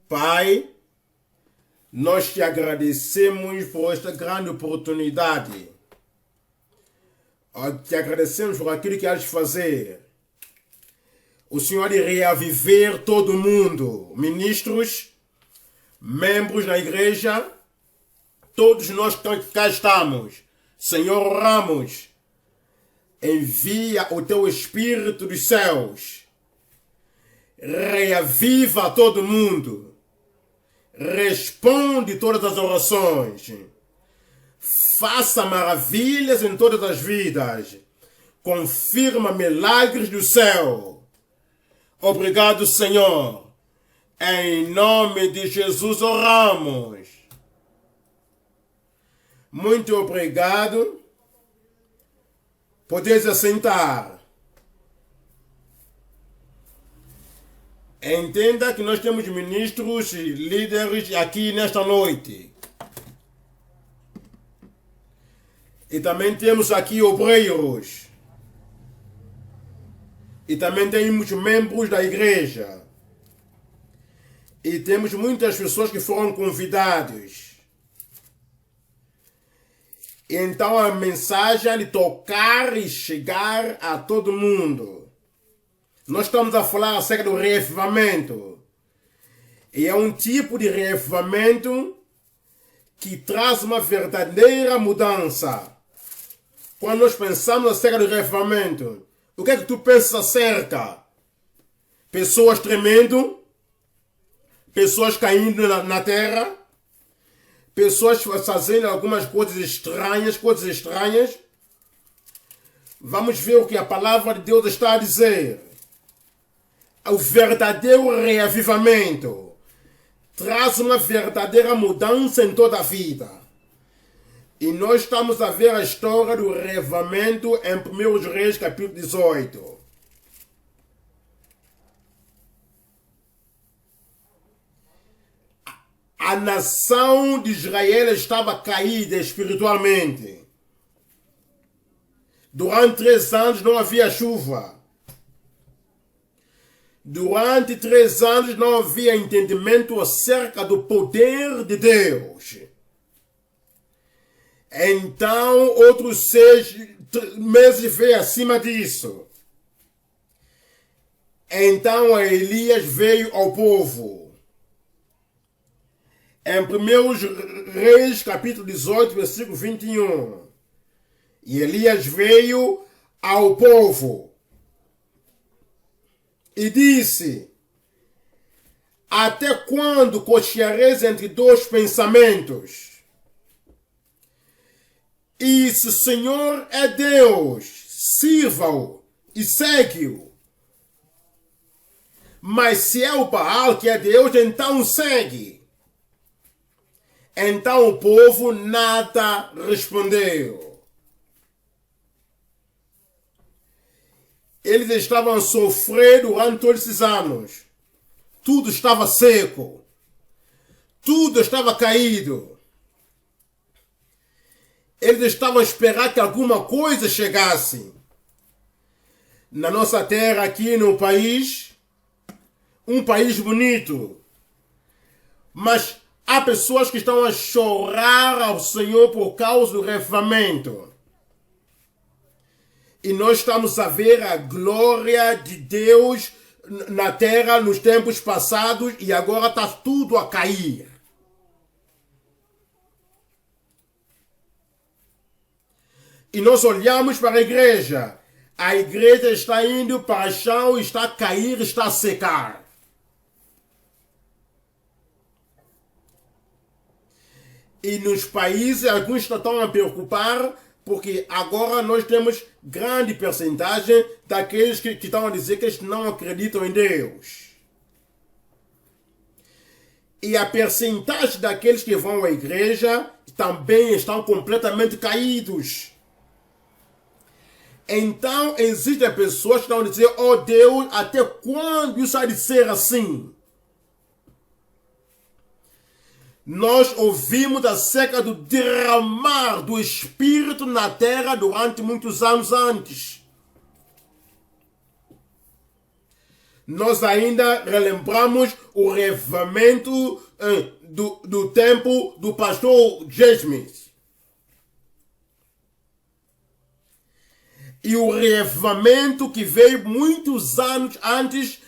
Pai, nós te agradecemos por esta grande oportunidade. Te agradecemos por aquilo que has de fazer. O Senhor iria reaviver todo mundo, ministros, membros da igreja, todos nós que cá estamos. Senhor, oramos, envia o teu Espírito dos céus, reaviva todo mundo, responde todas as orações, faça maravilhas em todas as vidas, confirma milagres do céu. Obrigado, Senhor. Em nome de Jesus oramos. Muito obrigado. Podeis assentar. Entenda que nós temos ministros e líderes aqui nesta noite. E também temos aqui obreiros. E também temos membros da igreja. E temos muitas pessoas que foram convidadas. Então a mensagem é de tocar e chegar a todo mundo. Nós estamos a falar acerca do reavivamento. E é um tipo de reavivamento que traz uma verdadeira mudança. Quando nós pensamos acerca do reavivamento, o que é que tu pensas acerca? Pessoas tremendo, pessoas caindo na terra, pessoas fazendo algumas coisas estranhas. Vamos ver o que a palavra de Deus está a dizer. O verdadeiro reavivamento traz uma verdadeira mudança em toda a vida. E nós estamos a ver a história do reavivamento em 1 Reis, capítulo 18. A nação de Israel estava caída espiritualmente. Durante 3 anos não havia chuva. Durante 3 anos não havia entendimento acerca do poder de Deus. Então, outros 6 meses veio acima disso. Então, Elias veio ao povo. Em 1 Reis, capítulo 18, versículo 21. E Elias veio ao povo e disse: até quando cocheareis entre 2 pensamentos? E se o Senhor é Deus, sirva-o e segue-o. Mas se é o Baal que é Deus, então segue. Então o povo nada respondeu. Eles estavam a sofrer durante todos esses anos. Tudo estava seco. Tudo estava caído. Eles estavam a esperar que alguma coisa chegasse. Na nossa terra, aqui no país, um país bonito. Mas há pessoas que estão a chorar ao Senhor por causa do reavivamento. E nós estamos a ver a glória de Deus na terra nos tempos passados e agora está tudo a cair. E nós olhamos para a igreja. A igreja está indo para o chão, está a cair, está a secar. E nos países, alguns estão a preocupar, porque agora nós temos grande percentagem daqueles que estão a dizer que eles não acreditam em Deus. E a percentagem daqueles que vão à igreja também estão completamente caídos. Então, existem pessoas que estão a dizer: oh Deus, até quando isso há de ser assim? Nós ouvimos acerca do derramar do Espírito na terra durante muitos anos antes. nós ainda relembramos o reavivamento do tempo do pastor James. E o reavivamento que veio muitos anos antes,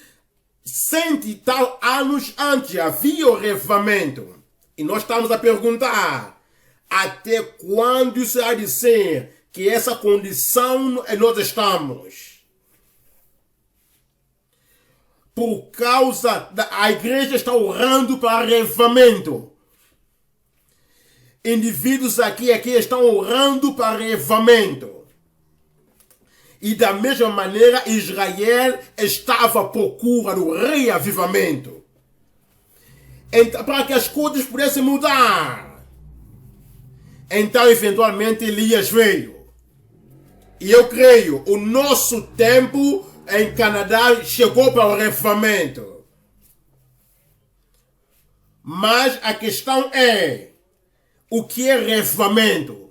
100 e tal anos antes, havia o reavivamento. E nós estamos a perguntar, até quando isso há de ser que essa condição nós estamos? Por causa a igreja está orando para reavivamento. Indivíduos aqui estão orando para reavivamento. E da mesma maneira, Israel estava à procura do reavivamento. Então, para que as coisas pudessem mudar. Então, eventualmente, Elias veio. E eu creio, o nosso tempo em Canadá chegou para o reavivamento. Mas a questão é, o que é reavivamento?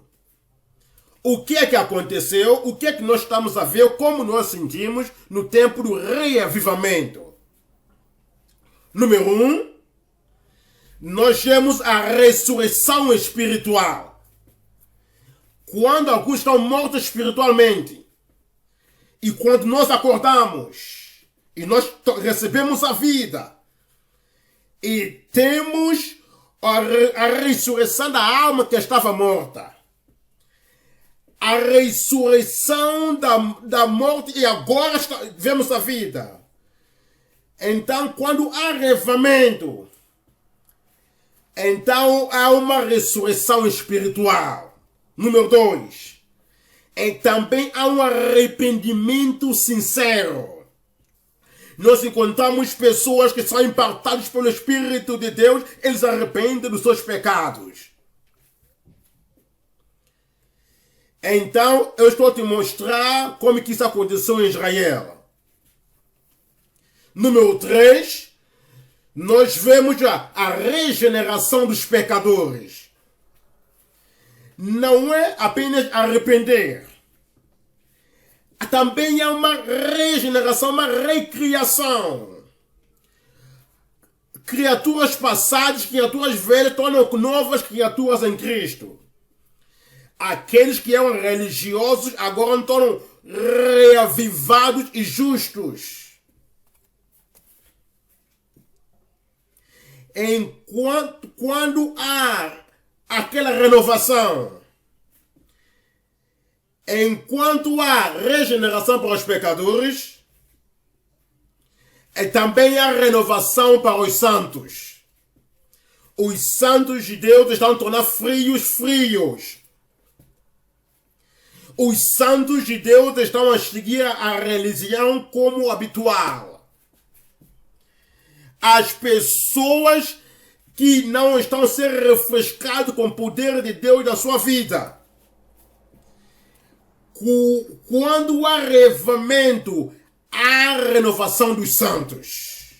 O que é que aconteceu? O que é que nós estamos a ver? Como nós sentimos no tempo do reavivamento? Número 1, nós temos a ressurreição espiritual. Quando alguns estão mortos espiritualmente, e quando nós acordamos, e nós recebemos a vida, e temos a ressurreição da alma que estava morta, a ressurreição da morte, e agora vemos a vida. Então, quando há reavivamento, então há uma ressurreição espiritual. Número 2, e também há um arrependimento sincero. Nós encontramos pessoas que são impactadas pelo Espírito de Deus, eles arrependem dos seus pecados. Então, eu estou a te mostrar como que isso aconteceu em Israel. Número 3, nós vemos a regeneração dos pecadores. Não é apenas arrepender. Também é uma regeneração, uma recriação. Criaturas passadas, criaturas velhas, tornam novas criaturas em Cristo. Aqueles que eram religiosos agora tornam reavivados e justos. Quando há aquela renovação, enquanto há regeneração para os pecadores, também há renovação para os santos. Os santos de Deus estão a tornar frios. Os santos de Deus estão a seguir a religião como habitual. As pessoas que não estão a ser refrescadas com o poder de Deus na sua vida. Quando há reavivamento, há renovação dos santos.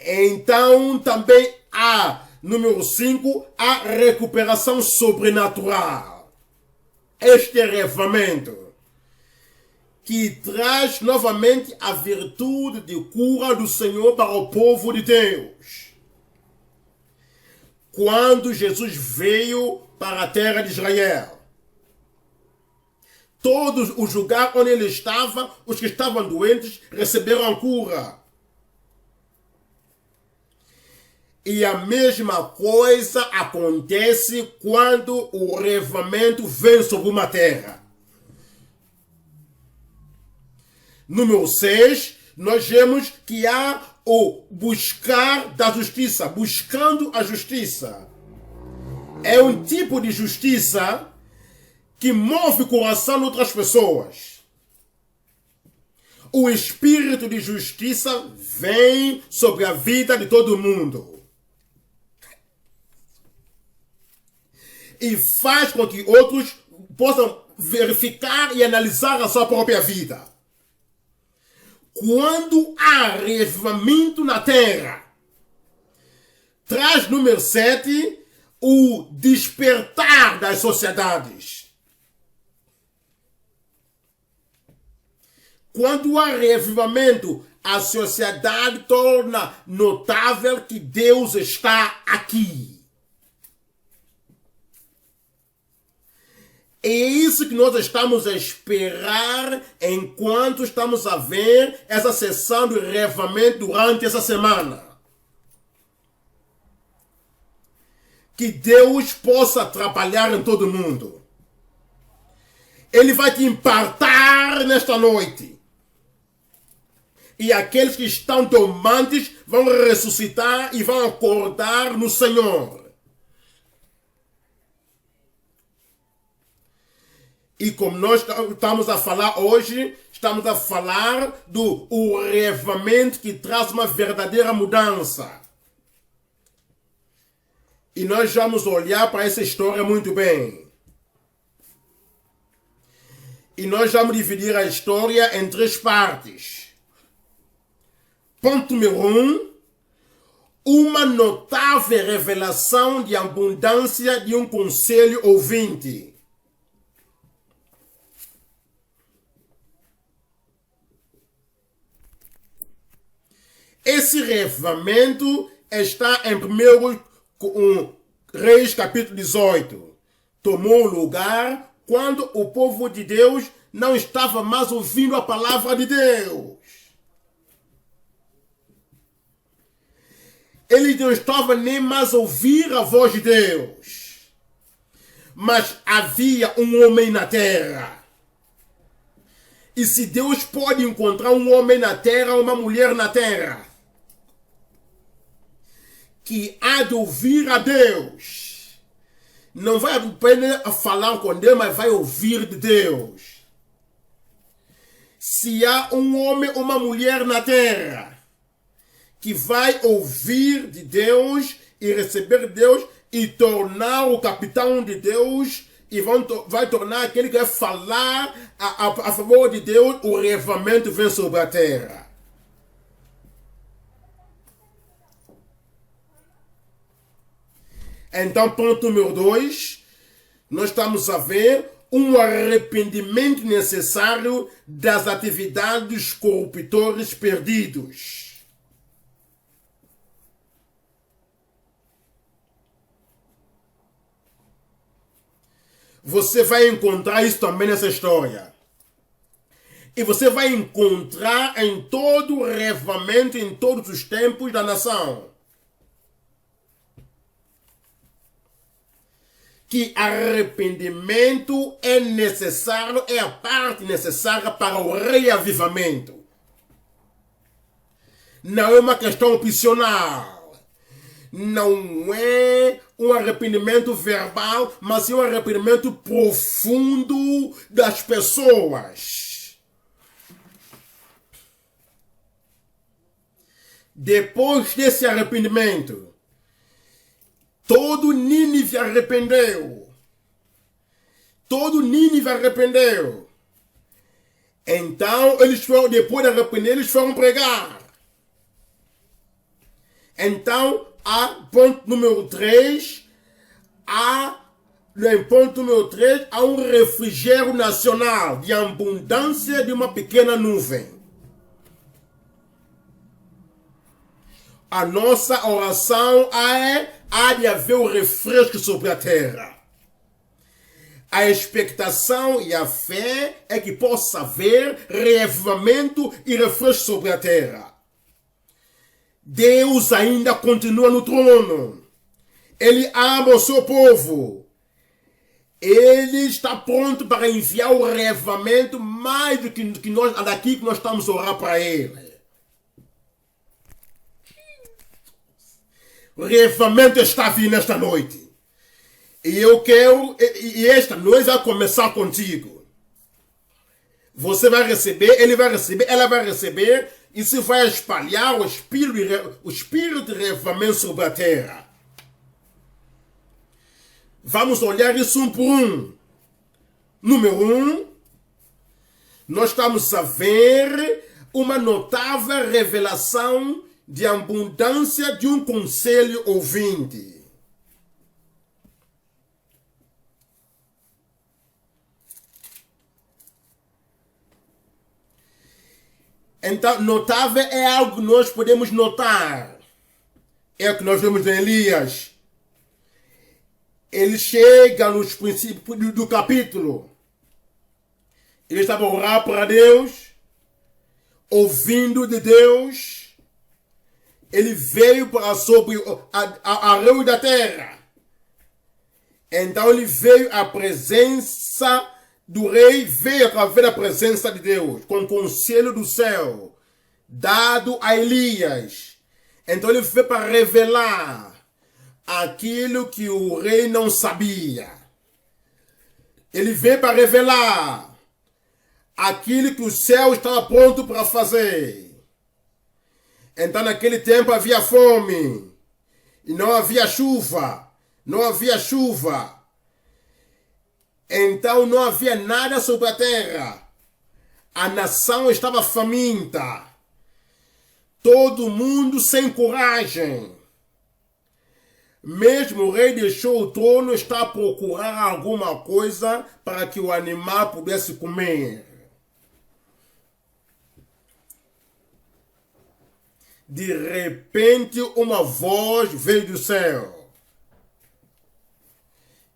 Então também há, número 5, a recuperação sobrenatural. Este é reavivamento que traz novamente a virtude de cura do Senhor para o povo de Deus. Quando Jesus veio para a terra de Israel, todos os lugares onde ele estava, os que estavam doentes, receberam cura. E a mesma coisa acontece quando o reavivamento vem sobre uma terra. Número 6, nós vemos que há o buscar da justiça, buscando a justiça. É um tipo de justiça que move o coração de outras pessoas. O espírito de justiça vem sobre a vida de todo mundo. E faz com que outros possam verificar e analisar a sua própria vida. Quando há reavivamento na terra, traz número 7, o despertar das sociedades. Quando há reavivamento, a sociedade torna notável que Deus está aqui. É isso que nós estamos a esperar enquanto estamos a ver essa sessão de reavivamento durante essa semana. Que Deus possa trabalhar em todo mundo. Ele vai te impartar nesta noite. E aqueles que estão dormantes vão ressuscitar e vão acordar no Senhor. E como nós estamos a falar hoje, estamos a falar do reavivamento que traz uma verdadeira mudança. E nós vamos olhar para essa história muito bem. E nós vamos dividir a história em 3 partes. Ponto número 1. Uma notável revelação de abundância de um conselho ouvinte. Esse reavivamento está em 1 Reis capítulo 18. Tomou lugar quando o povo de Deus não estava mais ouvindo a palavra de Deus. Ele não estava nem mais a ouvir a voz de Deus. Mas havia um homem na terra. E se Deus pode encontrar um homem na terra, uma mulher na terra, que há de ouvir a Deus, não vai apenas falar com Deus, mas vai ouvir de Deus. Se há um homem ou uma mulher na terra que vai ouvir de Deus e receber de Deus e tornar o capitão de Deus e vai tornar aquele que vai falar a favor de Deus, o reavivamento vem sobre a terra. Então, ponto número 2, nós estamos a ver um arrependimento necessário das atividades corruptores perdidos. Você vai encontrar isso também nessa história. E você vai encontrar em todo o reavivamento, em todos os tempos da nação, que arrependimento é necessário, é a parte necessária para o reavivamento. Não é uma questão opcional. Não é um arrependimento verbal, mas é um arrependimento profundo das pessoas. Depois desse arrependimento, todo Nínive arrependeu. Todo Nínive arrependeu. Então, eles foram, depois de arrepender, eles foram pregar. Então, ponto número 3, em ponto número 3, há um refrigério nacional de abundância de uma pequena nuvem. A nossa oração há de haver o refresco sobre a terra. A expectação e a fé é que possa haver reavivamento e refresco sobre a terra. Deus ainda continua no trono. Ele ama o seu povo. Ele está pronto para enviar o reavivamento mais do que nós, daqui que nós estamos a orar para Ele. O reavivamento está vindo esta noite. E eu quero, e esta noite vai começar contigo. Você vai receber, ele vai receber, ela vai receber, e se vai espalhar o espírito de reavivamento sobre a terra. Vamos olhar isso um por um. Número 1, nós estamos a ver uma notável revelação de abundância de um conselho ouvinte. Então, notável é algo que nós podemos notar. É o que nós vemos em Elias. Ele chega nos princípios do capítulo. Ele estava a orar para Deus, ouvindo de Deus. Ele veio para sobre a rei da terra. Então ele veio à presença do rei, veio através da presença de Deus, com o conselho do céu, dado a Elias. Então ele veio para revelar aquilo que o rei não sabia. Ele veio para revelar aquilo que o céu estava pronto para fazer. Então naquele tempo havia fome e não havia chuva. Não havia chuva. Então não havia nada sobre a terra. A nação estava faminta. Todo mundo sem coragem. Mesmo o rei deixou o trono, está a procurar alguma coisa para que o animal pudesse comer. De repente uma voz veio do céu.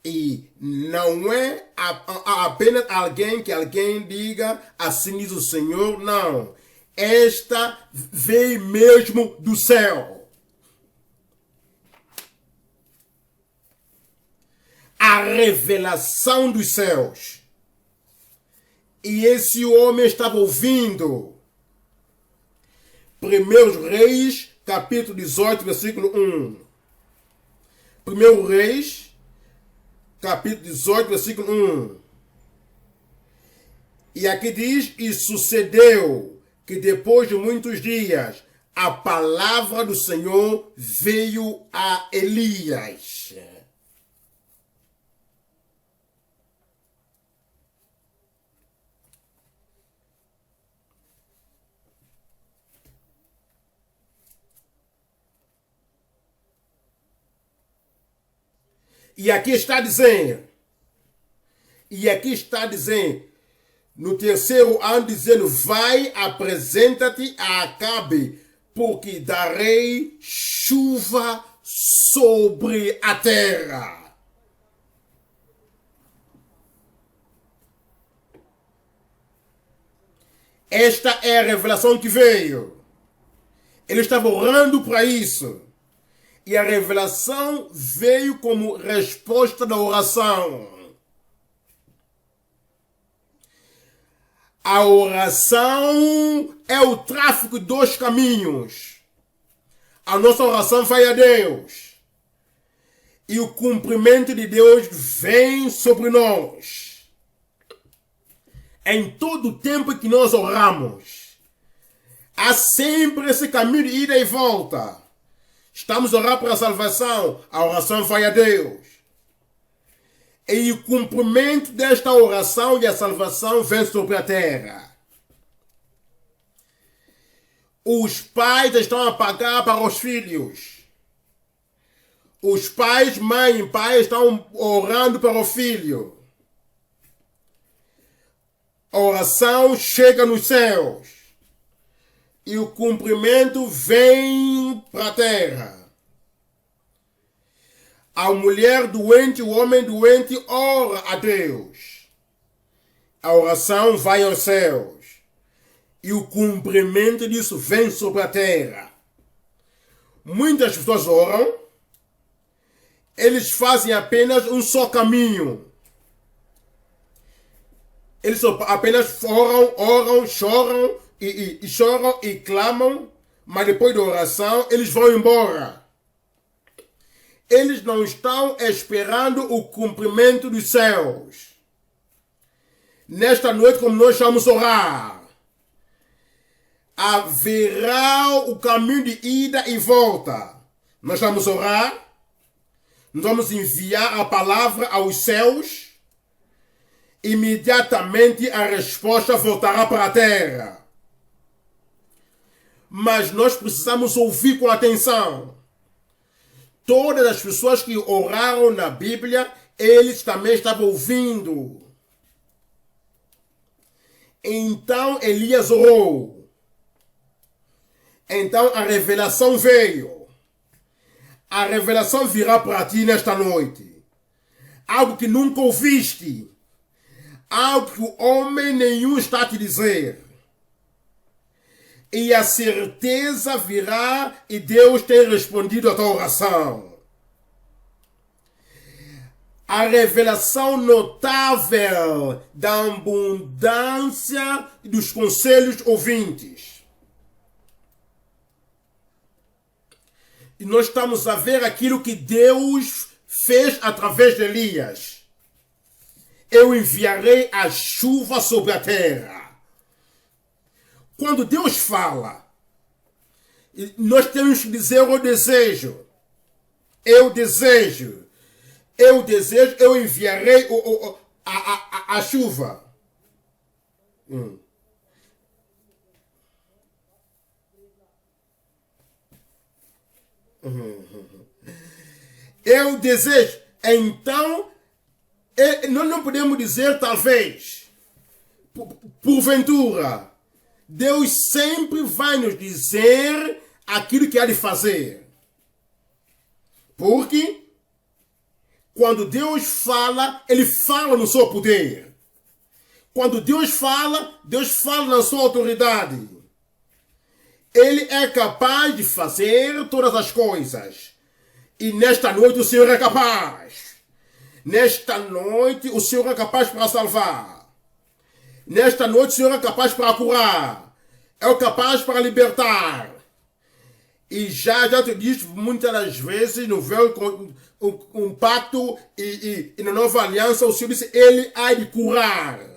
E não é apenas alguém que alguém diga assim diz o Senhor, não. Esta veio mesmo do céu. A revelação dos céus. E esse homem estava ouvindo. 1 Reis, capítulo 18, versículo 1. 1 Reis, capítulo 18, versículo 1. E aqui diz, e sucedeu que depois de muitos dias, a palavra do Senhor veio a Elias. E aqui está dizendo, no terceiro ano, dizendo, vai, apresenta-te a Acabe, porque darei chuva sobre a terra. Esta é a revelação que veio. Ele estava orando para isso. E a revelação veio como resposta da oração. A oração é o tráfego de dois caminhos. A nossa oração vai a Deus. E o cumprimento de Deus vem sobre nós. Em todo o tempo que nós oramos, há sempre esse caminho de ida e volta. Estamos a orar para a salvação, a oração vai a Deus. E o cumprimento desta oração e a salvação vem sobre a terra. Os pais estão a pagar para os filhos. Os pais, mãe e pai estão orando para o filho. A oração chega nos céus. E o cumprimento vem para a terra. A mulher doente, o homem doente ora a Deus. A oração vai aos céus. E o cumprimento disso vem sobre a terra. Muitas pessoas oram. Eles fazem apenas um só caminho. Eles apenas oram, choram. E choram e clamam, mas depois da oração eles vão embora. Eles não estão esperando o cumprimento dos céus. Nesta noite, como nós vamos orar, haverá o caminho de ida e volta. Nós vamos orar, nós vamos enviar a palavra aos céus, imediatamente a resposta voltará para a terra. Mas nós precisamos ouvir com atenção. Todas as pessoas que oraram na Bíblia, eles também estavam ouvindo. Então Elias orou. Então a revelação veio. A revelação virá para ti nesta noite. Algo que nunca ouviste. Algo que o homem nenhum está a te dizer. E a certeza virá e Deus tem respondido à tua oração. A revelação notável da abundância dos conselhos ouvintes. E nós estamos a ver aquilo que Deus fez através de Elias. Eu enviarei a chuva sobre a terra. Quando Deus fala, nós temos que dizer o desejo. Eu desejo. Eu desejo, eu enviarei a chuva. Eu desejo. Então, nós não podemos dizer talvez. Porventura, Deus sempre vai nos dizer aquilo que há de fazer. Porque quando Deus fala, Ele fala no seu poder. Quando Deus fala na sua autoridade. Ele é capaz de fazer todas as coisas. E nesta noite o Senhor é capaz. Nesta noite o Senhor é capaz para salvar. Nesta noite o Senhor é capaz para curar. É capaz para libertar. E já te disse muitas das vezes no velho um pacto e na nova aliança o Senhor disse, Ele há de curar.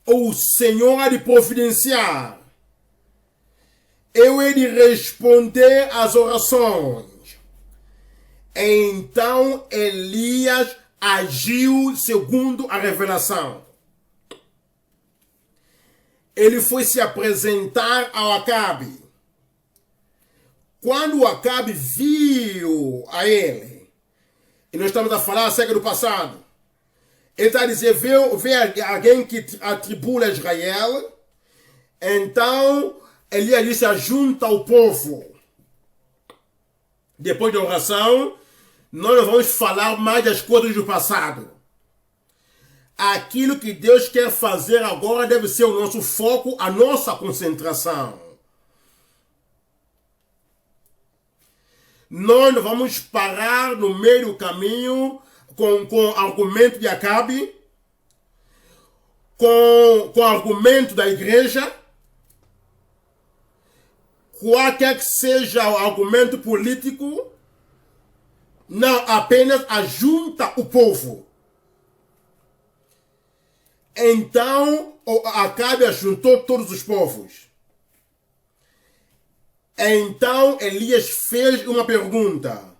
O Senhor há de providenciar. Eu hei de responder às orações. Então Elias agiu segundo a revelação. Ele foi se apresentar ao Acabe. Quando o Acabe viu a ele, e nós estamos a falar acerca do passado, ele está a dizer, vê alguém que atribula Israel, então Elias disse, ajunta o povo. Depois da oração, nós não vamos falar mais das coisas do passado. Aquilo que Deus quer fazer agora deve ser o nosso foco, a nossa concentração. Nós não vamos parar no meio do caminho com o argumento de Acabe, com o argumento da igreja, qualquer que seja o argumento político, não, apenas ajunta o povo. Então, Acabe ajuntou todos os povos. Então, Elias fez uma pergunta.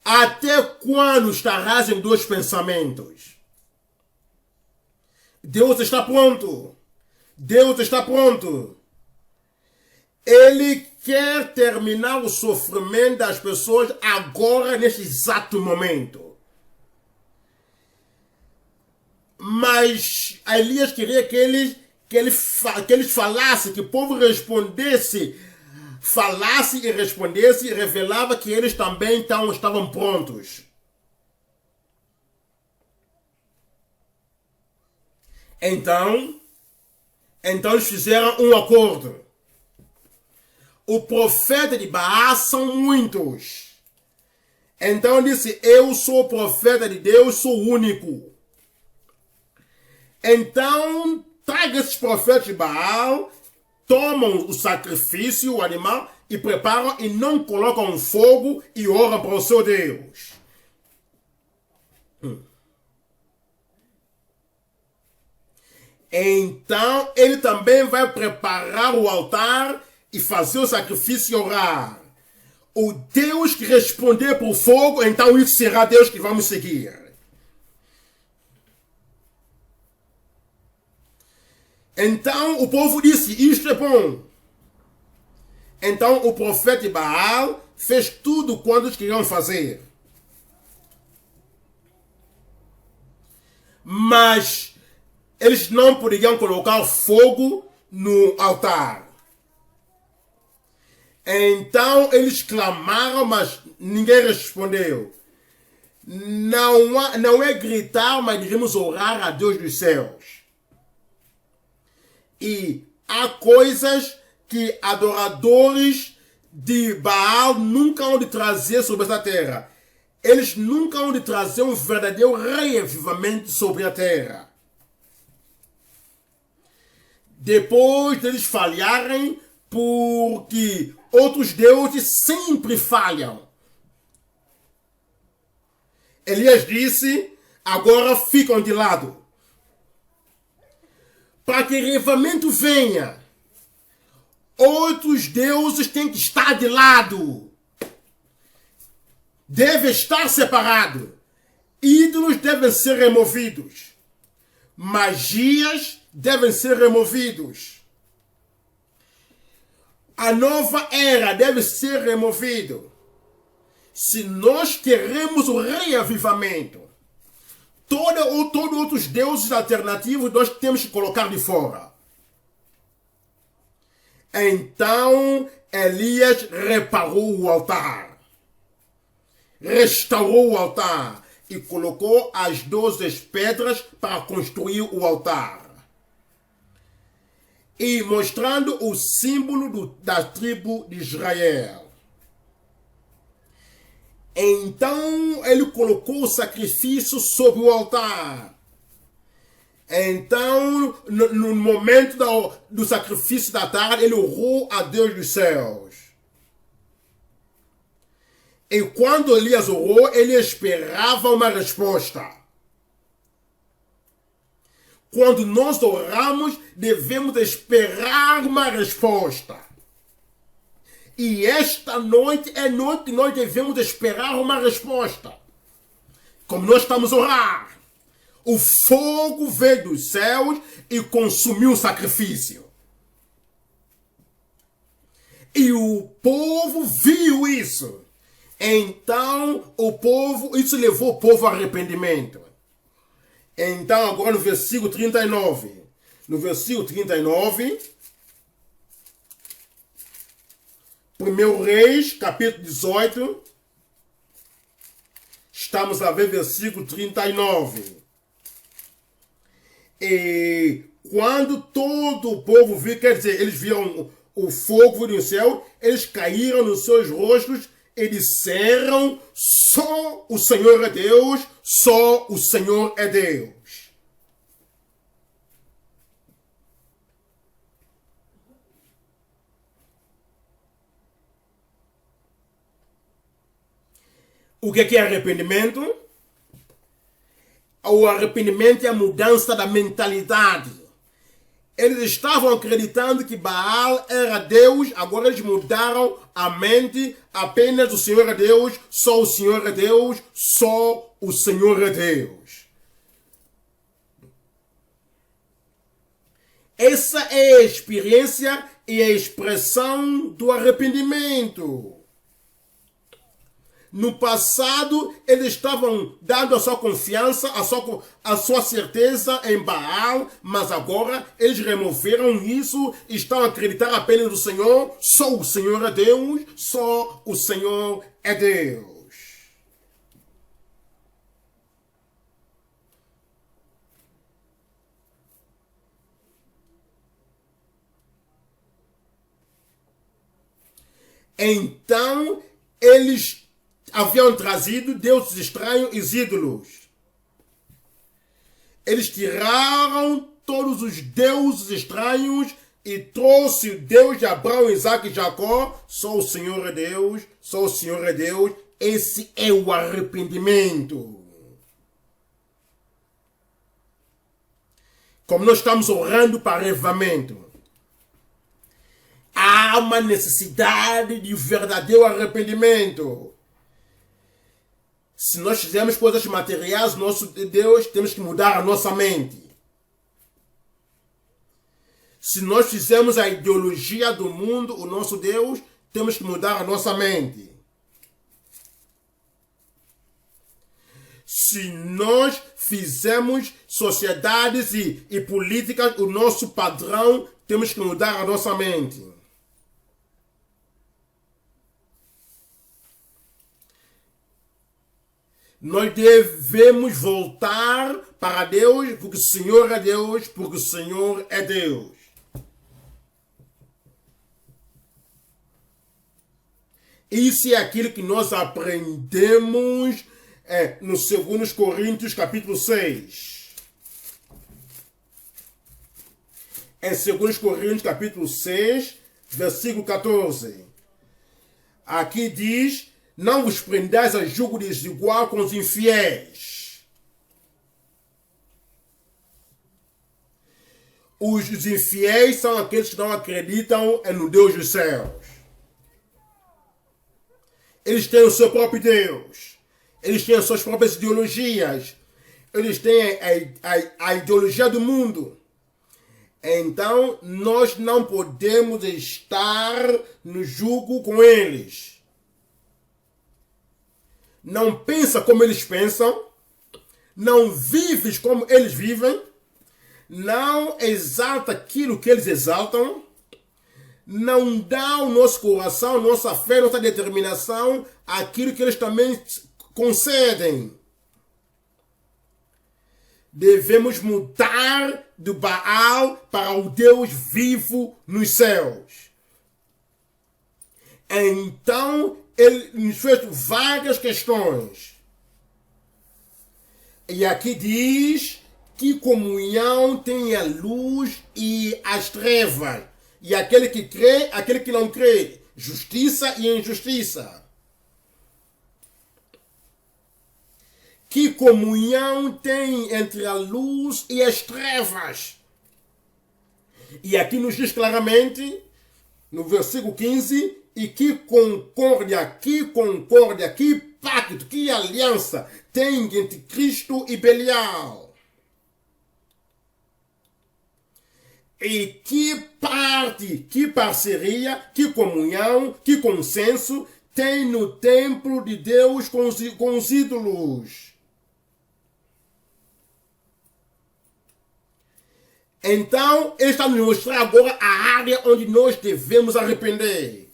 Até quando estarás em dois pensamentos? Deus está pronto. Deus está pronto. Ele quer terminar o sofrimento das pessoas agora, neste exato momento. Mas Elias queria que eles falassem, que o povo respondesse, falasse e respondesse, e revelava que eles também estavam prontos. Então eles fizeram um acordo. O profeta de Baal são muitos. Então disse, eu sou o profeta de Deus, sou o único. Então, traga esses profetas de Baal, tomam o sacrifício, o animal, e preparam e não colocam fogo e oram para o seu Deus. Então, ele também vai preparar o altar e fazer o sacrifício e orar. O Deus que responder por fogo, então isso será Deus que vamos seguir. Então o povo disse, isto é bom. Então o profeta de Baal fez tudo quanto eles queriam fazer. Mas eles não poderiam colocar fogo no altar. Então eles clamaram, mas ninguém respondeu. Não é gritar, mas devemos orar a Deus dos céus. E há coisas que adoradores de Baal nunca hão de trazer sobre essa terra. Eles nunca hão de trazer um verdadeiro reavivamento sobre a terra. Depois deles falharem, porque outros deuses sempre falham. Elias disse, agora ficam de lado. Para que reavivamento venha, outros deuses têm que estar de lado. Deve estar separado. Ídolos devem ser removidos. Magias devem ser removidos. A nova era deve ser removido. Se nós queremos o reavivamento, todos outros deuses alternativos nós temos que colocar de fora. Então Elias reparou o altar, restaurou o altar e colocou as 12 pedras para construir o altar. E mostrando o símbolo da tribo de Israel. Então ele colocou o sacrifício sobre o altar. Então, no momento do sacrifício da tarde, ele orou a Deus dos céus. E quando Elias orou, ele esperava uma resposta. Quando nós oramos, devemos esperar uma resposta. E esta noite é noite que nós devemos esperar uma resposta. Como nós estamos a orar, o fogo veio dos céus e consumiu o sacrifício. E o povo viu isso. Então, isso levou o povo ao arrependimento. Então, agora no versículo 39. No versículo 39, 1 Reis, capítulo 18. Estamos a ver versículo 39. E quando todo o povo viu, quer dizer, eles viram o fogo do céu, eles caíram nos seus rostos e disseram, só o Senhor é Deus, só o Senhor é Deus. O que é arrependimento? O arrependimento é a mudança da mentalidade. Eles estavam acreditando que Baal era Deus, agora eles mudaram a mente, apenas o Senhor é Deus, só o Senhor é Deus, só o Senhor é Deus. Essa é a experiência e a expressão do arrependimento. No passado, eles estavam dando a sua confiança, a sua certeza em Baal, mas agora eles removeram isso e estão a acreditar apenas no Senhor. Só o Senhor é Deus, só o Senhor é Deus. Então, eles haviam trazido deuses estranhos e ídolos. Eles tiraram todos os deuses estranhos e trouxe o Deus de Abraão, Isaac e Jacó. Só o Senhor é Deus, só o Senhor é Deus. Esse é o arrependimento. Como nós estamos orando para avivamento, há uma necessidade de verdadeiro arrependimento. Se nós fizermos coisas materiais, nosso Deus, temos que mudar a nossa mente. Se nós fizermos a ideologia do mundo, o nosso Deus, temos que mudar a nossa mente. Se nós fizermos sociedades e políticas, o nosso padrão, temos que mudar a nossa mente. Nós devemos voltar para Deus, porque o Senhor é Deus, porque o Senhor é Deus. Isso é aquilo que nós aprendemos no 2 Coríntios capítulo 6. Em 2 Coríntios capítulo 6, versículo 14. Aqui diz: não vos prendais a julgo desigual com os infiéis. Os infiéis são aqueles que não acreditam no Deus dos céus. Eles têm o seu próprio Deus. Eles têm as suas próprias ideologias. Eles têm a ideologia do mundo. Então, nós não podemos estar no jugo com eles. Não pensa como eles pensam. Não vives como eles vivem. Não exalta aquilo que eles exaltam. Não dá o nosso coração, nossa fé, nossa determinação àquilo que eles também concedem. Devemos mudar do Baal para o Deus vivo nos céus. Então, ele nos fez várias questões. E aqui diz que comunhão tem a luz e as trevas. E aquele que crê, aquele que não crê. Justiça e injustiça. Que comunhão tem entre a luz e as trevas? E aqui nos diz claramente, no versículo 15, e que concórdia, que pacto, que aliança tem entre Cristo e Belial? E que parte, que parceria, que comunhão, que consenso tem no templo de Deus com os ídolos? Então, ele está nos mostrando agora a área onde nós devemos arrepender.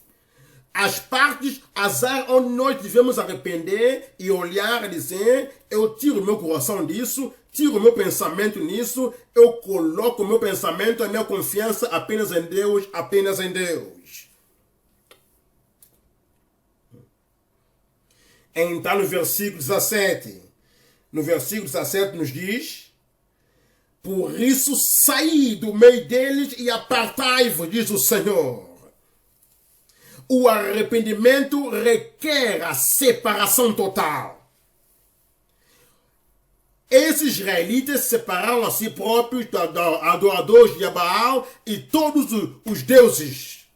As partes, as áreas onde nós devemos arrepender e olhar e dizer: eu tiro meu coração disso, tiro meu pensamento nisso, eu coloco meu pensamento, a minha confiança apenas em Deus, apenas em Deus. Então, no versículo 17 nos diz: por isso saí do meio deles e apartai-vos, diz o Senhor. O arrependimento requer a separação total. Esses israelitas separaram a si próprios adoradores de Baal e todos os deuses.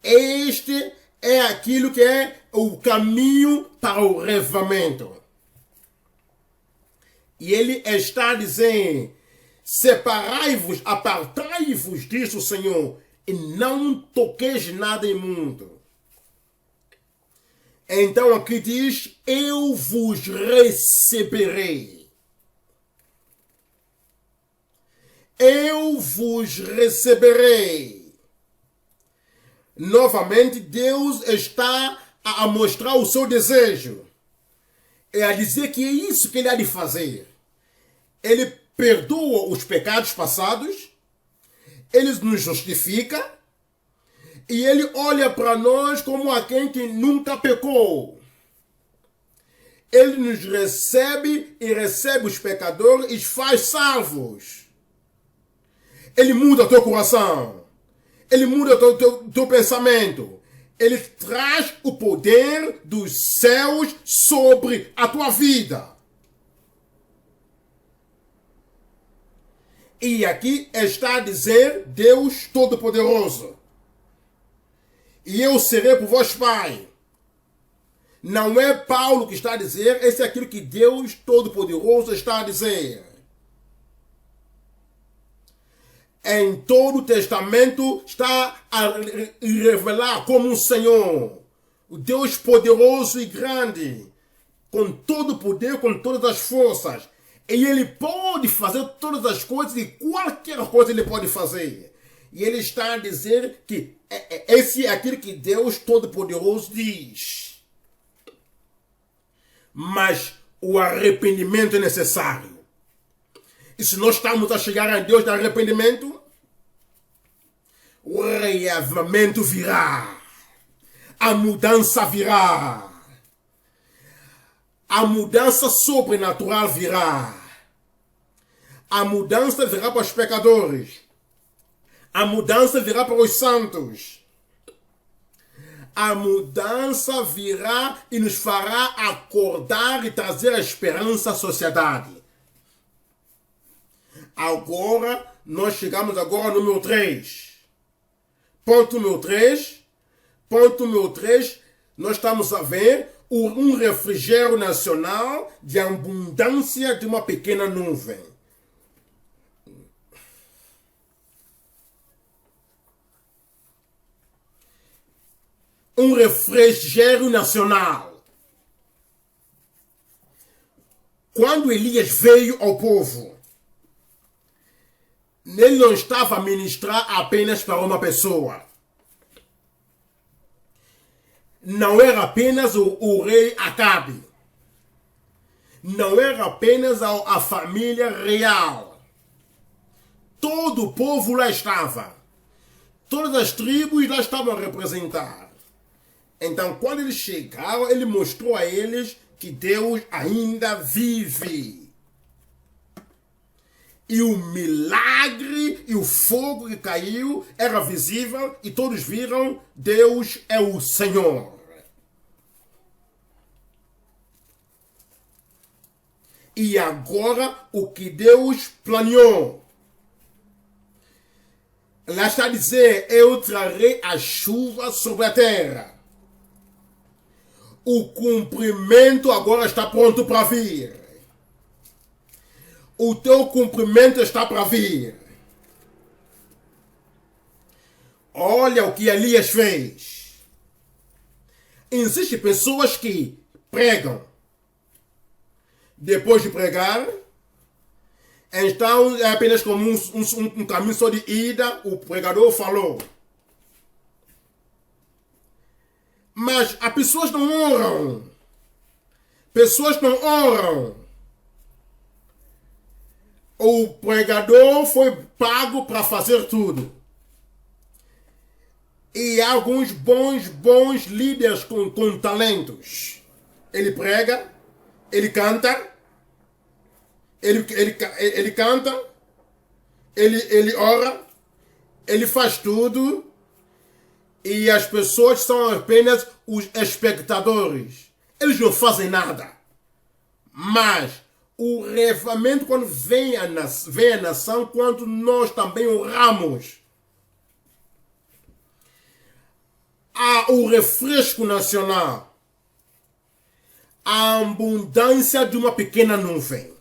Este é aquilo que é o caminho para o revivamento. E ele está dizendo: separai-vos, apartai-vos, diz o Senhor, e não toqueis nada imundo. Então aqui diz: eu vos receberei. Eu vos receberei. Novamente, Deus está a mostrar o seu desejo. É a dizer que é isso que ele há de fazer. Ele perdoa os pecados passados, ele nos justifica e ele olha para nós como aquele que nunca pecou. Ele nos recebe e recebe os pecadores e os faz salvos. Ele muda teu coração, ele muda teu pensamento. Ele traz o poder dos céus sobre a tua vida. E aqui está a dizer Deus Todo-Poderoso: e eu serei por vós pai. Não é Paulo que está a dizer, esse é aquilo que Deus Todo-Poderoso está a dizer. Em todo o Testamento está a revelar como um Senhor, o Deus poderoso e grande, com todo o poder, com todas as forças. E ele pode fazer todas as coisas e qualquer coisa ele pode fazer. E ele está a dizer que esse é aquilo que Deus Todo-Poderoso diz. Mas o arrependimento é necessário. E se nós estamos a chegar a Deus de arrependimento, o reavivamento virá. A mudança virá. A mudança sobrenatural virá. A mudança virá para os pecadores. A mudança virá para os santos. A mudança virá e nos fará acordar e trazer a esperança à sociedade. Agora, nós chegamos agora ao número 3. Ponto número 3. Ponto número 3. Nós estamos a ver um refrigério nacional de abundância de uma pequena nuvem. Um refrigério nacional. Quando Elias veio ao povo, ele não estava a ministrar apenas para uma pessoa. Não era apenas o rei Acabe. Não era apenas a família real. Todo o povo lá estava. Todas as tribos lá estavam a representar. Então, quando eles chegaram, ele mostrou a eles que Deus ainda vive. E o milagre e o fogo que caiu era visível e todos viram: Deus é o Senhor. E agora o que Deus planeou. Lá está a dizer: eu trarei a chuva sobre a terra. O cumprimento agora está pronto para vir. O teu cumprimento está para vir. Olha o que Elias fez. Existem pessoas que pregam. Depois de pregar, então é apenas como um caminho só de ida, o pregador falou. Mas as pessoas não oram. Pessoas não oram. O pregador foi pago para fazer tudo. E há alguns bons líderes com talentos. Ele prega, ele canta, ele canta, ele ora, ele faz tudo. E as pessoas são apenas os espectadores. Eles não fazem nada. Mas o reavivamento, quando vem a nação, quando nós também oramos, há o refresco nacional, a abundância de uma pequena nuvem.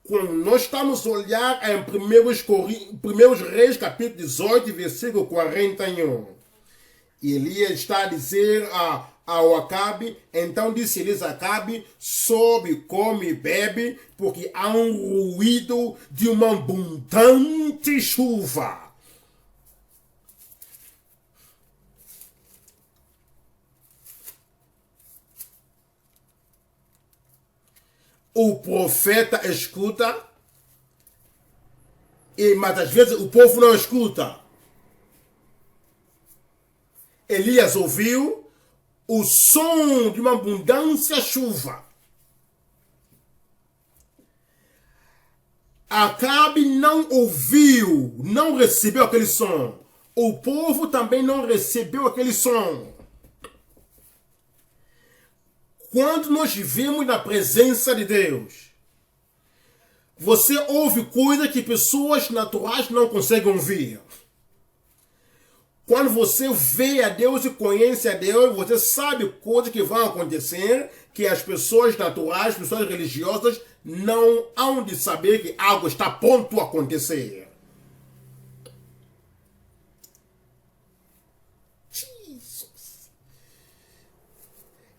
Quando nós estamos a olhar em 1 Reis, capítulo 18, versículo 41, Elias está a dizer ao Acabe, então disse Elias a Acabe: sobe, come e bebe, porque há um ruído de uma abundante chuva. O profeta escuta, mas às vezes o povo não escuta. Elias ouviu o som de uma abundância chuva. Acabe não ouviu, não recebeu aquele som. O povo também não recebeu aquele som. Quando nós vivemos na presença de Deus, você ouve coisas que pessoas naturais não conseguem ouvir. Quando você vê a Deus e conhece a Deus, você sabe coisas que vão acontecer que as pessoas naturais, pessoas religiosas, não hão de saber que algo está pronto a acontecer.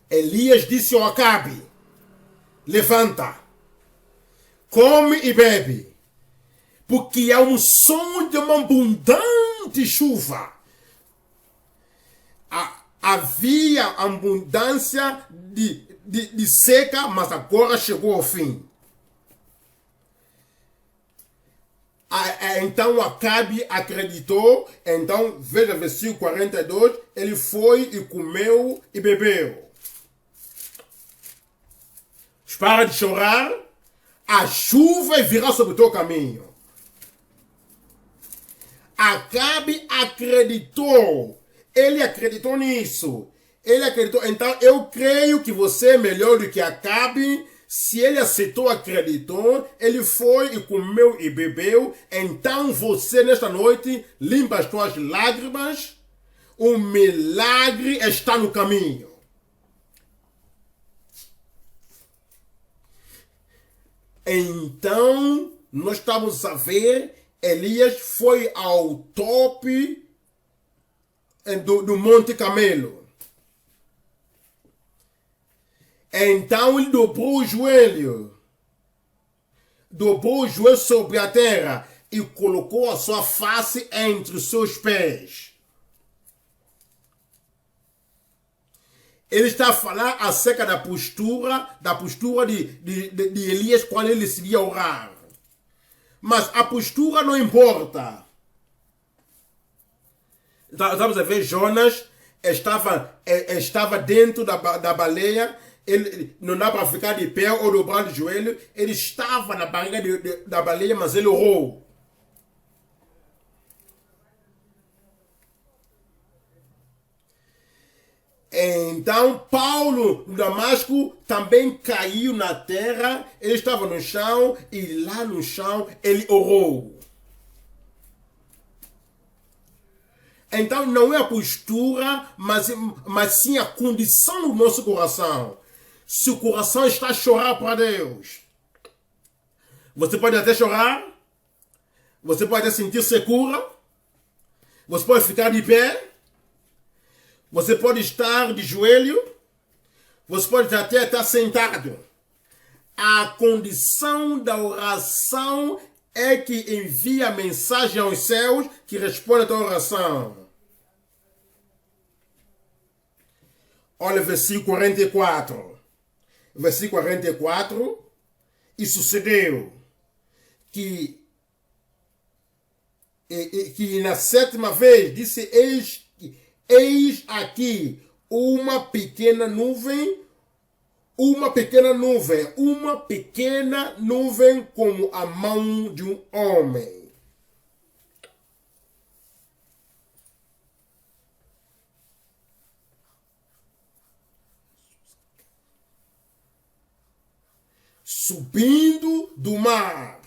Elias disse ao Acabe: levanta, come e bebe, porque há um som de uma abundante chuva. Havia abundância de seca, mas agora chegou ao fim. Então Acabe acreditou. Então veja o versículo 42, ele foi e comeu e bebeu. Para de chorar, a chuva virá sobre o teu caminho. Acabe acreditou. Ele acreditou nisso. Ele acreditou. Então eu creio que você é melhor do que Acabe. Se ele aceitou, acreditou, ele foi e comeu e bebeu, então você nesta noite limpa as tuas lágrimas. O milagre está no caminho. Então, nós estamos a ver, Elias foi ao tope do Monte Camelo. Então ele dobrou o joelho sobre a terra e colocou a sua face entre os seus pés. Ele está a falar acerca da postura de Elias quando ele se ia orar. Mas a postura não importa. Estamos a ver, Jonas estava dentro da baleia. Ele não dá para ficar de pé ou dobrando o joelho. Ele estava na barriga da baleia, mas ele orou. Então Paulo, no Damasco, também caiu na terra. Ele estava no chão e lá no chão ele orou. Então não é a postura, mas sim a condição do nosso coração. Se o coração está a chorar para Deus, você pode até chorar, você pode até sentir secura, você pode ficar de pé, você pode estar de joelho, você pode até estar sentado. A condição da oração é que envia a mensagem aos céus que responde à tua oração. Olha o versículo 44. Versículo 44, e sucedeu que na sétima vez disse, eis aqui uma pequena nuvem como a mão de um homem. Subindo do mar.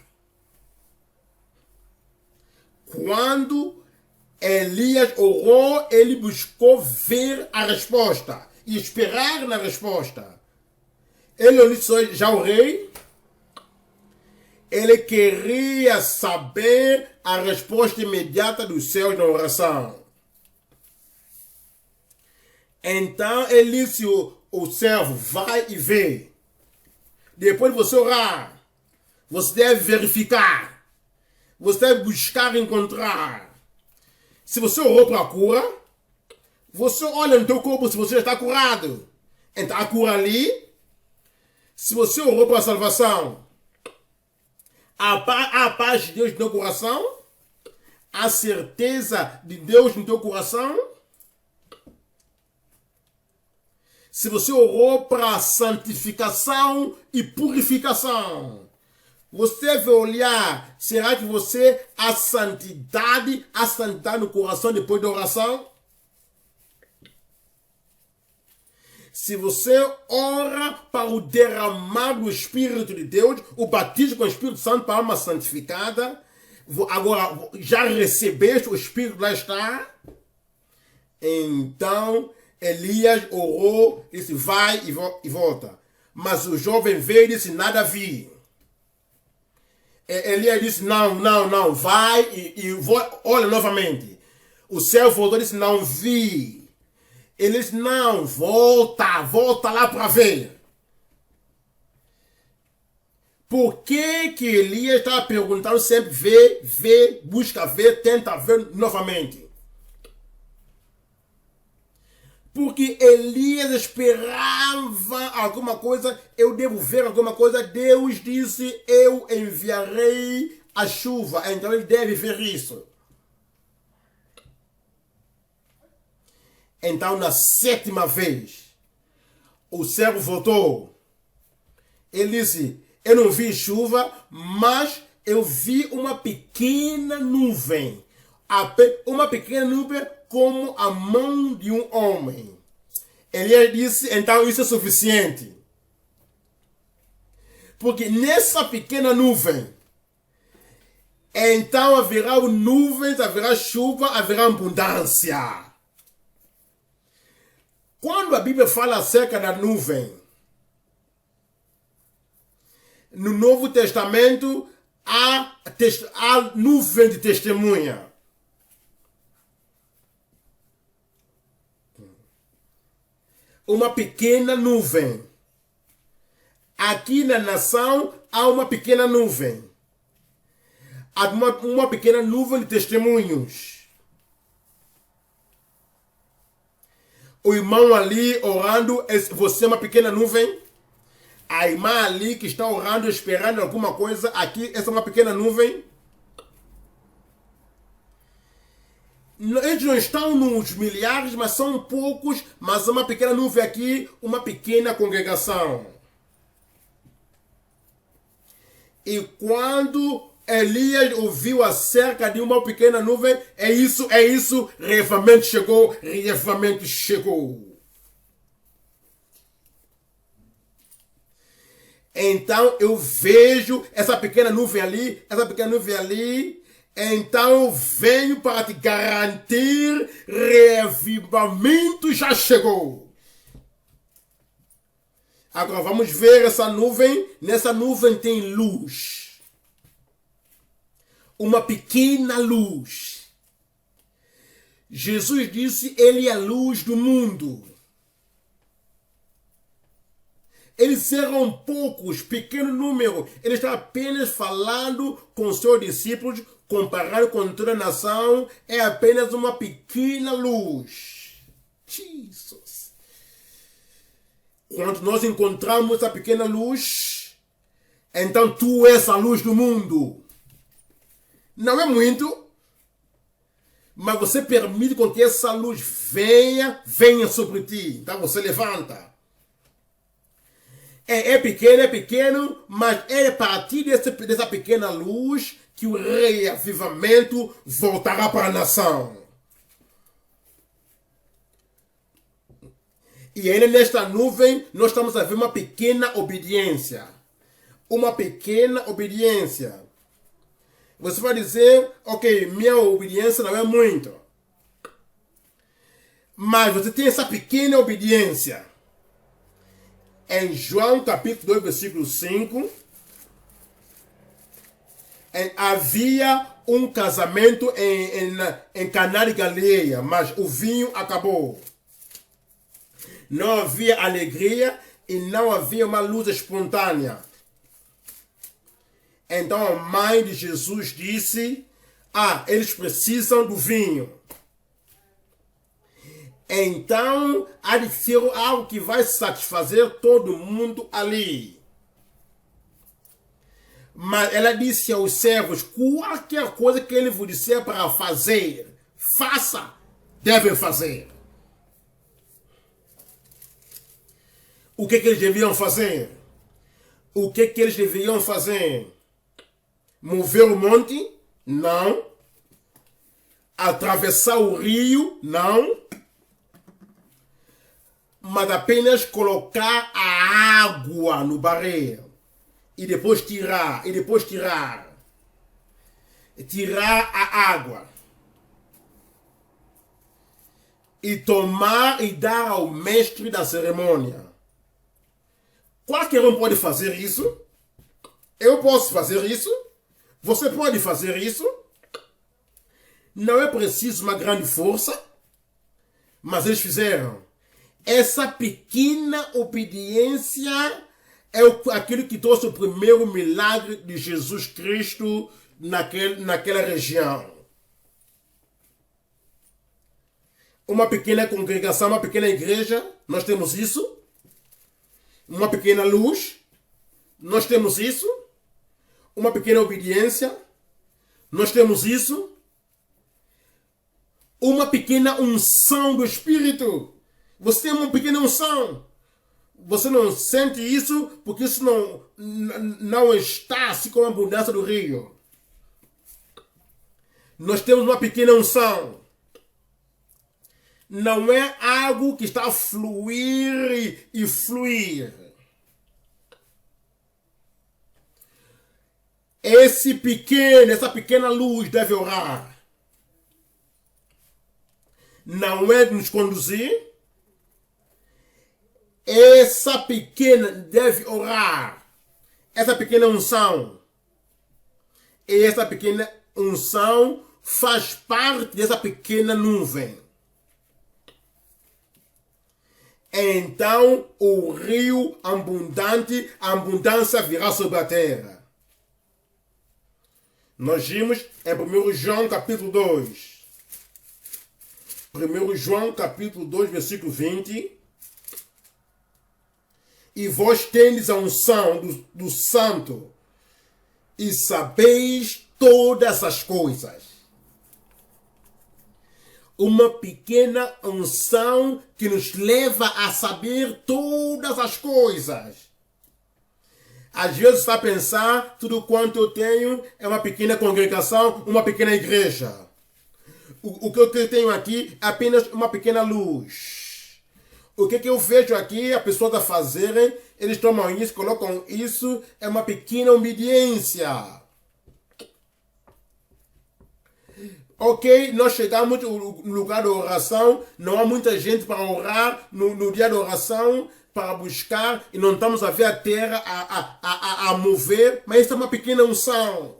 Quando Elias orou, ele buscou ver a resposta e esperar na resposta. Ele não disse, já orei. Ele queria saber a resposta imediata dos céus na oração. Então ele disse, o servo, vai e vê. Depois de você orar, você deve verificar. Você deve buscar encontrar. Se você orou para a cura, você olha no teu corpo se você já está curado. Então a cura ali. Se você orou para a salvação, a paz de Deus no teu coração, a certeza de Deus no teu coração. Se você orou para santificação e purificação, você deve olhar, será que você há santidade no coração depois da oração? Se você ora para o derramar do Espírito de Deus, o batismo com o Espírito Santo para alma santificada, agora já recebeste, o Espírito lá está, então Elias orou, disse vai e volta. Mas o jovem veio e disse nada vi. Elias disse não, vai e olha novamente. O céu voltou e disse não vi. Ele disse não, volta lá para ver. Por que Elias estava perguntando sempre, vê, busca ver, tenta ver novamente? Porque Elias esperava alguma coisa, eu devo ver alguma coisa. Deus disse, eu enviarei a chuva. Então ele deve ver isso. Então na 7ª vez, o servo voltou. Ele disse, eu não vi chuva, mas eu vi uma pequena nuvem. Uma pequena nuvem como a mão de um homem. Elias disse, então isso é suficiente. Porque nessa pequena nuvem, então haverá nuvens, haverá chuva, haverá abundância. Quando a Bíblia fala acerca da nuvem, no Novo Testamento há nuvem de testemunha. Uma pequena nuvem. Aqui na nação há uma pequena nuvem. Há uma pequena nuvem de testemunhos. O irmão ali orando, você é uma pequena nuvem. A irmã ali que está orando, esperando alguma coisa, aqui, essa é uma pequena nuvem. Eles não estão nos milhares, mas são poucos, mas uma pequena nuvem aqui, uma pequena congregação. E quando Elias ouviu acerca de uma pequena nuvem, é isso, reavivamento chegou. Então eu vejo essa pequena nuvem ali, então eu venho para te garantir, reavivamento já chegou. Agora vamos ver essa nuvem, nessa nuvem tem luz. Uma pequena luz. Jesus disse, ele é a luz do mundo. Eles eram poucos, pequeno número. Ele estava apenas falando com seus discípulos, comparado com toda a nação, é apenas uma pequena luz. Jesus. Quando nós encontramos essa pequena luz, então tu és a luz do mundo. Não é muito, mas você permite com que essa luz venha sobre ti. Então você levanta. É pequeno, mas é a partir dessa pequena luz que o reavivamento voltará para a nação. E ainda nesta nuvem, nós estamos a ver uma pequena obediência. Uma pequena obediência. Você vai dizer, ok, minha obediência não é muito. Mas você tem essa pequena obediência. Em João capítulo 2, versículo 5, havia um casamento em Caná de Galileia, mas o vinho acabou. Não havia alegria e não havia uma luz espontânea. Então a mãe de Jesus disse, eles precisam do vinho. Então, há de ser algo que vai satisfazer todo mundo ali. Mas ela disse aos servos, qualquer coisa que ele vos disser para fazer, faça, devem fazer. O que eles deviam fazer? O que eles deveriam fazer? Mover o monte? Não. Atravessar o rio? Não. Mas apenas colocar a água no barril e depois tirar, tirar a água e tomar e dar ao mestre da cerimônia. Qualquer um pode fazer isso. Eu posso fazer isso. Você pode fazer isso. Não é preciso uma grande força, mas eles fizeram. Essa pequena obediência é aquilo que trouxe o primeiro milagre de Jesus Cristo naquela região. Uma pequena congregação, uma pequena igreja, nós temos isso. Uma pequena luz, nós temos isso. Uma pequena obediência, nós temos isso. Uma pequena unção do Espírito. Você tem uma pequena unção. Você não sente isso porque isso não está assim como a abundância do rio. Nós temos uma pequena unção. Não é algo que está a fluir e fluir. Essa pequena luz deve orar. Não é nos conduzir. Essa pequena deve orar. Essa pequena unção. E essa pequena unção faz parte dessa pequena nuvem. Então o rio abundante, a abundância virá sobre a terra. Nós vimos em 1 João capítulo 2. 1 João capítulo 2, versículo 20. E vós tendes a unção do Santo, e sabeis todas as coisas. Uma pequena unção que nos leva a saber todas as coisas. Às vezes está a pensar, tudo quanto eu tenho é uma pequena congregação, uma pequena igreja. O que eu tenho aqui é apenas uma pequena luz. O que eu vejo aqui, as pessoas a fazerem, eles tomam isso, colocam isso, é uma pequena obediência. Ok, nós chegamos no lugar da oração, não há muita gente para orar no dia da oração, para buscar, e não estamos a ver a terra a mover, mas isso é uma pequena unção.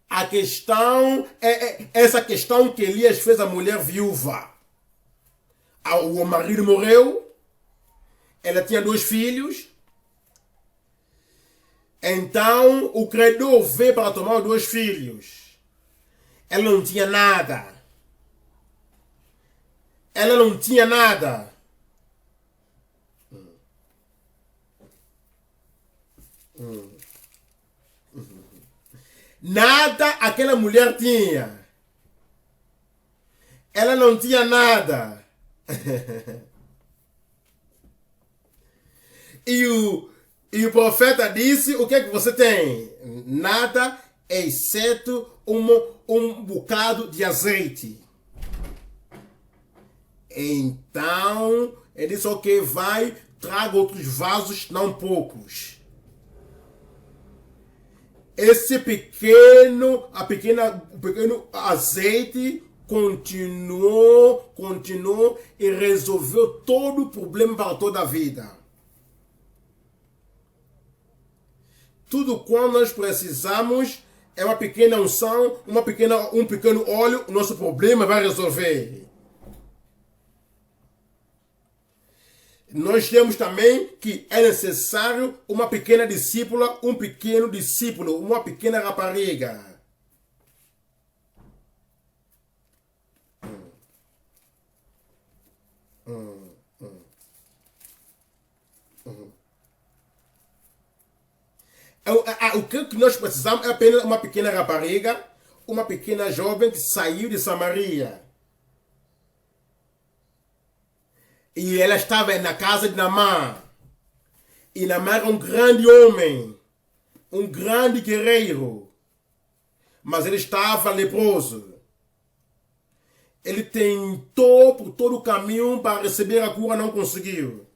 A questão é essa questão que Elias fez à mulher viúva. O marido morreu, ela tinha 2 filhos, então o credor veio para tomar os 2 filhos. Ela não tinha nada. Ela não tinha nada. Nada aquela mulher tinha. Ela não tinha nada. E o profeta disse, o que é que você tem? Nada, exceto um bocado de azeite. Então, ele disse, ok, vai, traga outros vasos, não poucos. Esse pequeno azeite continuou e resolveu todo o problema para toda a vida. Tudo quanto nós precisamos é uma pequena unção, um pequeno óleo, o nosso problema vai resolver. Nós temos também que é necessário uma pequena discípula, um pequeno discípulo, uma pequena rapariga. O que nós precisamos é apenas uma pequena rapariga, uma pequena jovem que saiu de Samaria. E ela estava na casa de Naamã. E Naamã era um grande homem, um grande guerreiro. Mas ele estava leproso. Ele tentou por todo o caminho para receber a cura, não conseguiu.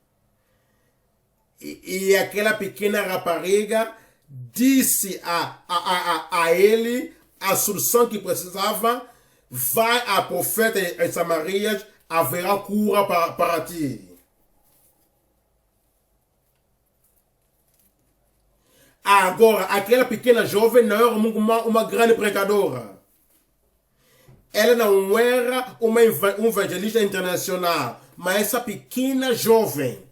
E aquela pequena rapariga disse a ele a solução que precisava. Vai a profeta em Samaria, haverá cura para ti. Agora, aquela pequena jovem não era uma grande pregadora. Ela não era uma evangelista internacional, Mas essa pequena jovem,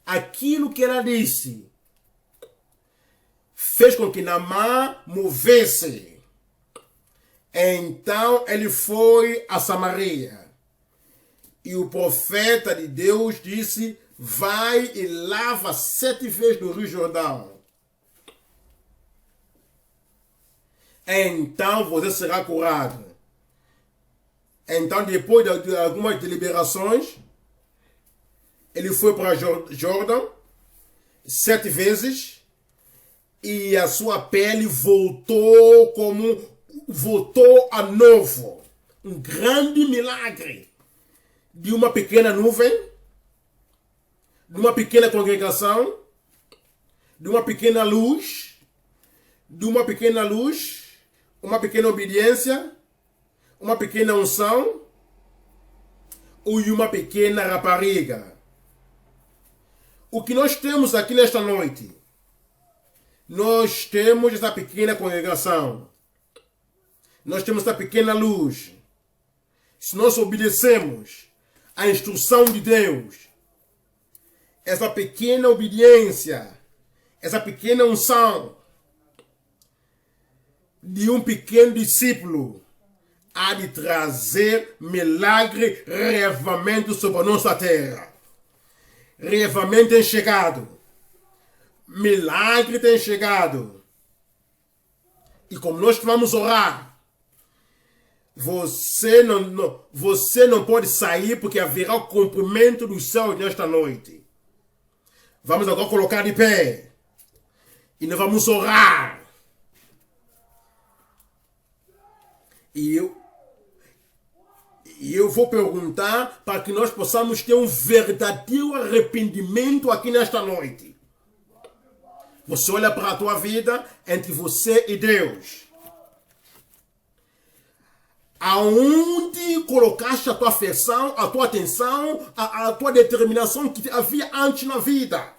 aquilo que ela disse, fez com que Naamã movesse. Então ele foi a Samaria. E o profeta de Deus disse: vai e lava 7 vezes no Rio Jordão. Então você será curado. Então, depois de algumas deliberações, ele foi para Jordão 7 vezes e a sua pele voltou a novo. Um grande milagre de uma pequena nuvem, de uma pequena congregação, de uma pequena luz, uma pequena obediência, uma pequena unção e uma pequena rapariga. O que nós temos aqui nesta noite? Nós temos essa pequena congregação. Nós temos essa pequena luz. Se nós obedecemos à instrução de Deus, essa pequena obediência, essa pequena unção de um pequeno discípulo, há de trazer milagre, reavivamento sobre a nossa terra. Reavivamento tem chegado. Milagre tem chegado. E como nós vamos orar, você não pode sair porque haverá o cumprimento dos céus nesta noite. Vamos agora colocar de pé. E nós vamos orar. E eu vou perguntar para que nós possamos ter um verdadeiro arrependimento aqui nesta noite. Você olha para a tua vida entre você e Deus. Aonde colocaste a tua afeição, a tua atenção, a tua determinação que havia antes na vida?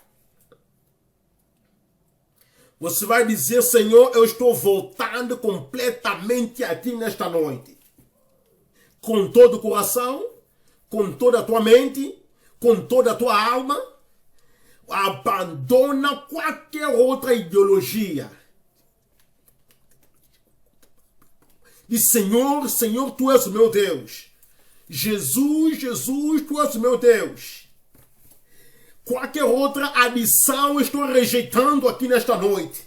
Você vai dizer: Senhor, eu estou voltando completamente a Ti nesta noite. Com todo o coração, com toda a tua mente, com toda a tua alma. Abandona qualquer outra ideologia. Diz: Senhor, Senhor, Tu és o meu Deus. Jesus, Jesus, Tu és o meu Deus. Qualquer outra adição eu estou rejeitando aqui nesta noite.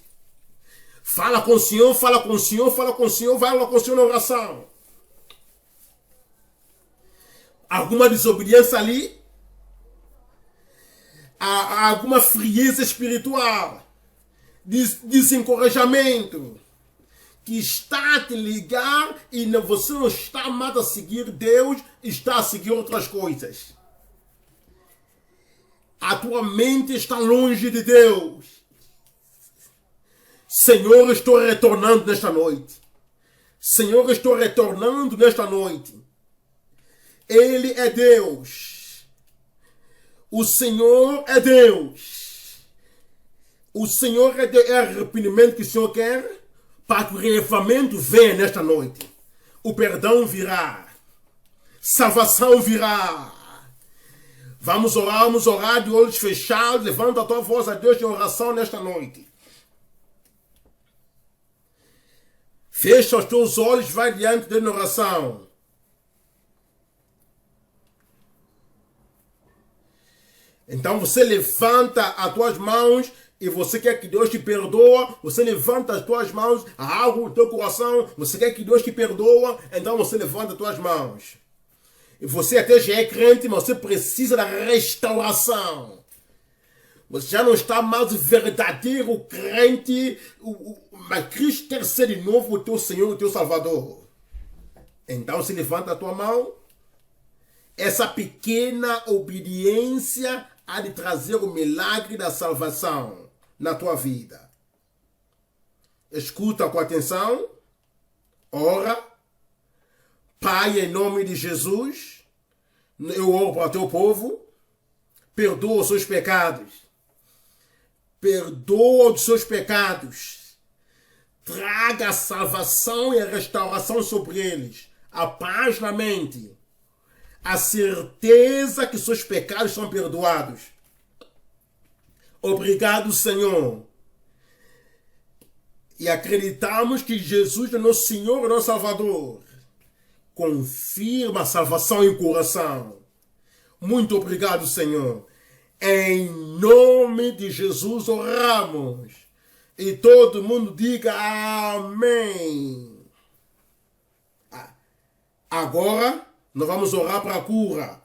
Fala com o Senhor, fala com o Senhor, fala com o Senhor, vai lá com o Senhor na oração. Alguma desobediência ali? Há alguma frieza espiritual? Desencorajamento? Que está a te ligar e você não está mais a seguir Deus, está a seguir outras coisas. A tua mente está longe de Deus. Senhor, estou retornando nesta noite. Senhor, estou retornando nesta noite. Ele é Deus. O Senhor é Deus. O Senhor é Deus. É arrependimento que o Senhor quer para que o reavivamento venha nesta noite. O perdão virá. Salvação virá. Vamos orar de olhos fechados. Levanta a tua voz a Deus em oração nesta noite. Fecha os teus olhos, vai diante dele na oração. Então você levanta as tuas mãos e você quer que Deus te perdoa. Você levanta as tuas mãos, há algo no teu coração, você quer que Deus te perdoa, então você levanta as tuas mãos. E você até já é crente, mas você precisa da restauração. Você já não está mais verdadeiro crente, mas Cristo quer ser de novo o teu Senhor, o teu Salvador. Então se levanta a tua mão. Essa pequena obediência há de trazer o milagre da salvação na tua vida. Escuta com atenção. Ora. Pai, em nome de Jesus, eu oro para o teu povo. Perdoa os seus pecados. Perdoa os seus pecados. Traga a salvação e a restauração sobre eles. A paz na mente. a certeza que seus pecados são perdoados. Obrigado, Senhor. E acreditamos que Jesus é nosso Senhor e nosso Salvador. Confirma a salvação em coração. Muito obrigado, Senhor. Em nome de Jesus oramos. E todo mundo diga amém. Agora, nós vamos orar para a cura.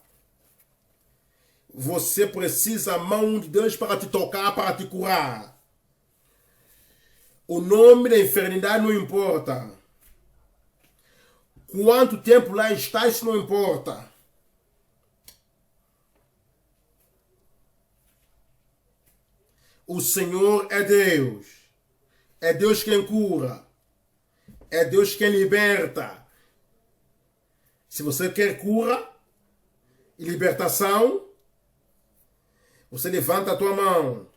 Você precisa da mão de Deus para te tocar, para te curar. O nome da enfermidade não importa. Quanto tempo lá está, isso não importa. O Senhor é Deus. É Deus quem cura. É Deus quem liberta. Se você quer cura e libertação, você levanta a tua mão.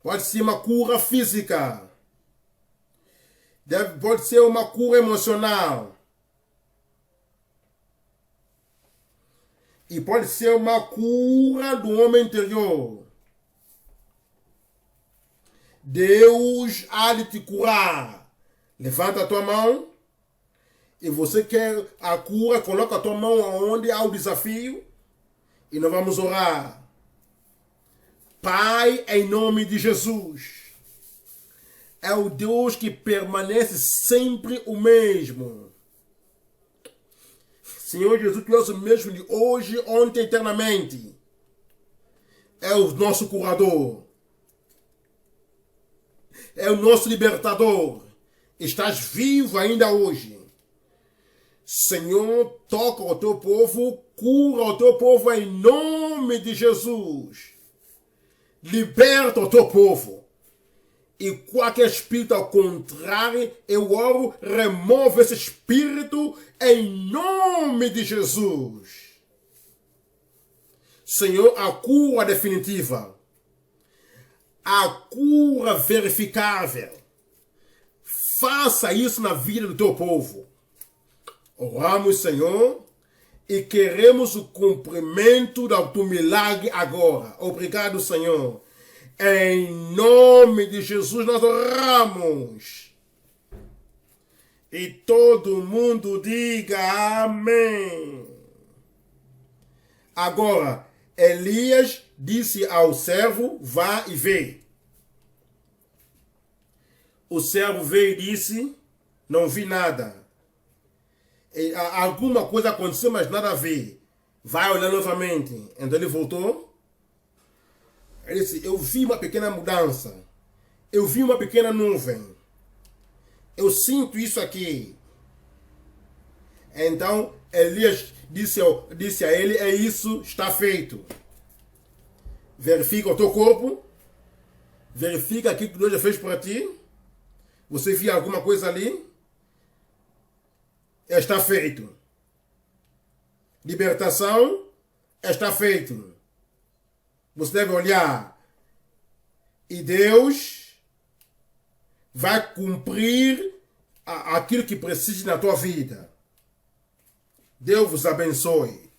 Pode ser uma cura física. Pode ser uma cura emocional. E pode ser uma cura do homem interior. Deus há de te curar. Levanta a tua mão. E você quer a cura, coloca a tua mão onde há o desafio. E nós vamos orar. Pai, em nome de Jesus. É o Deus que permanece sempre o mesmo. Senhor Jesus, tu és o mesmo de hoje, ontem, eternamente. É o nosso curador. É o nosso libertador. Estás vivo ainda hoje. Senhor, toca o teu povo, cura o teu povo em nome de Jesus. Liberta o teu povo. E qualquer espírito ao contrário, eu oro, remove esse espírito em nome de Jesus. Senhor, a cura definitiva. A cura verificável. Faça isso na vida do teu povo. Oramos, Senhor, e queremos o cumprimento do teu milagre agora. Obrigado, Senhor. Em nome de Jesus nós oramos. E todo mundo diga amém. Agora, Elias disse ao servo, vá e vê. O servo veio e disse, não vi nada. E, alguma coisa aconteceu, mas nada a ver. Vai olhar novamente. Então ele voltou. Ele disse, eu vi uma pequena mudança. Eu vi uma pequena nuvem. Eu sinto isso aqui. Então Elias disse a ele, é isso, está feito. Verifica o teu corpo. Verifica aquilo que Deus já fez para ti. Você viu alguma coisa ali? Está feito. Libertação, está feito. Você deve olhar. E Deus vai cumprir aquilo que precisa na tua vida. Deus vos abençoe.